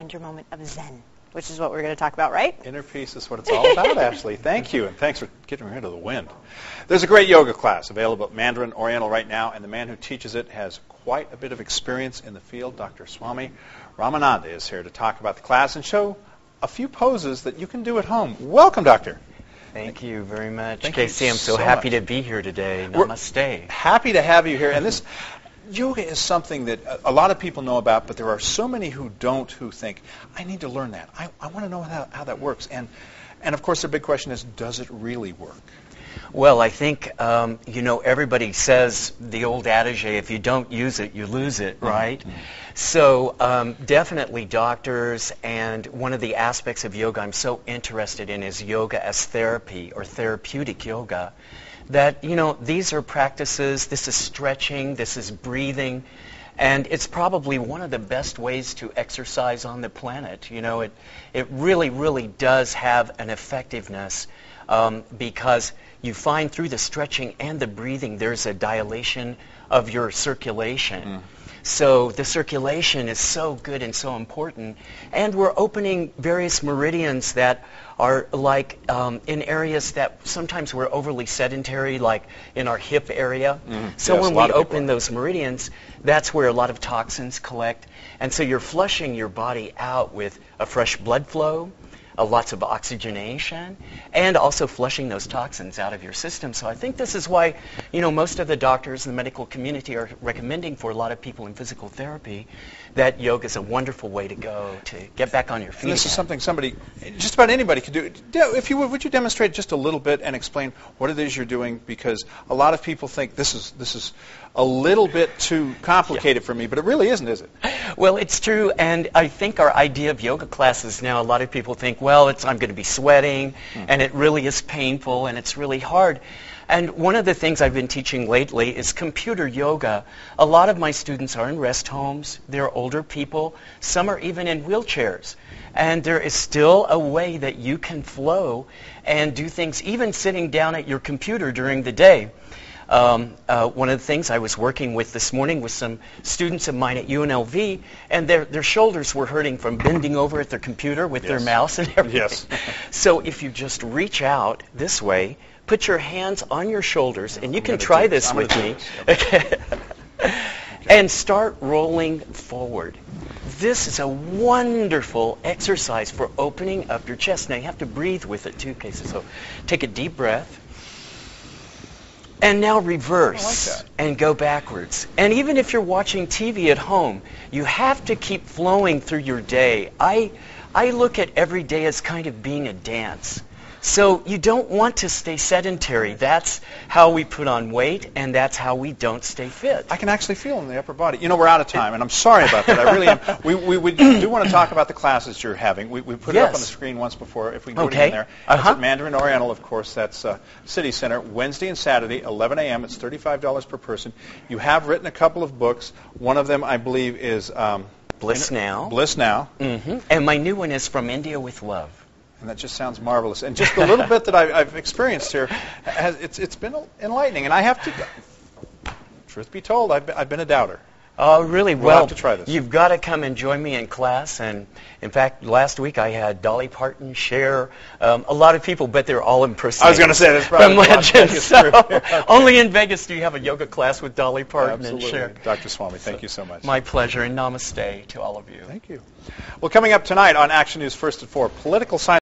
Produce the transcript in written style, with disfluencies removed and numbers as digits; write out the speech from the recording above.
Find your moment of Zen, which is what we're going to talk about, right? Inner peace is what it's all about, Ashley. Thank you, and thanks for getting rid of the wind. There's a great yoga class available at Mandarin Oriental right now, and the man who teaches it has quite a bit of experience in the field. Dr. Swami Ramananda is here to talk about the class and show a few poses that you can do at home. Welcome, Doctor. Thank you very much, Thank Casey. you I'm so happy to be here today. Namaste. Happy to have you here. And this yoga is something that a lot of people know about, but there are so many who don't, who think, I need to learn that. I want to know how that works. And of course, the big question is, does it really work? Well, I think, everybody says the old adage, if you don't use it, you lose it, right? Mm-hmm. So definitely doctors, and one of the aspects of yoga I'm so interested in is yoga as therapy or therapeutic yoga. That, these are practices, this is stretching, this is breathing, and it's probably one of the best ways to exercise on the planet. It really, really does have an effectiveness because you find through the stretching and the breathing there's a dilation of your circulation. Mm. So the circulation is so good and so important. And we're opening various meridians that are like in areas that sometimes we're overly sedentary, like in our hip area. Mm. So yes, when we open those meridians, that's where a lot of toxins collect. And so you're flushing your body out with a fresh blood flow, lots of oxygenation, and also flushing those toxins out of your system. So I think this is why, most of the doctors in the medical community are recommending for a lot of people in physical therapy that yoga is a wonderful way to go to get back on your feet. And this is something just about anybody could do. If you would you demonstrate just a little bit and explain what it is you're doing? Because a lot of people think this is a little bit too complicated for me, but it really isn't, is it? Well, it's true, and I think our idea of yoga classes now, a lot of people think, well, I'm going to be sweating, and it really is painful, and it's really hard. And one of the things I've been teaching lately is computer yoga. A lot of my students are in rest homes. They're older people. Some are even in wheelchairs. And there is still a way that you can flow and do things, even sitting down at your computer during the day. One of the things I was working with this morning was some students of mine at UNLV, and their shoulders were hurting from bending over at their computer with their mouse and everything. Yes. So if you just reach out this way, put your hands on your shoulders, and you can try this with me, and start rolling forward. This is a wonderful exercise for opening up your chest. Now you have to breathe with it too, Casey. So take a deep breath. And now reverse and go backwards. And even if you're watching TV at home, you have to keep flowing through your day. I look at every day as kind of being a dance. So you don't want to stay sedentary. That's how we put on weight, and that's how we don't stay fit. I can actually feel in the upper body. We're out of time, and I'm sorry about that. I really am. We do want to talk about the classes you're having. We put it up on the screen once before, if we can put it in there. It's at Mandarin Oriental, of course. That's City Center, Wednesday and Saturday, 11 a.m. It's $35 per person. You have written a couple of books. One of them, I believe, is Bliss Now. Bliss Now. Mm-hmm. And my new one is From India with Love. And that just sounds marvelous. And just the little bit that I've experienced here, it's been enlightening. And I have to, truth be told, I've been a doubter. Oh, really? We'll have to try this. You've got to come and join me in class. And in fact, last week I had Dolly Parton, Cher, a lot of people, but they're all impersonators. I was going to say, that's probably from legends. So only in Vegas do you have a yoga class with Dolly Parton and Cher. Dr. Swami, thank you so much. My pleasure, and namaste to all of you. Thank you. Well, coming up tonight on Action News First at 4, political science.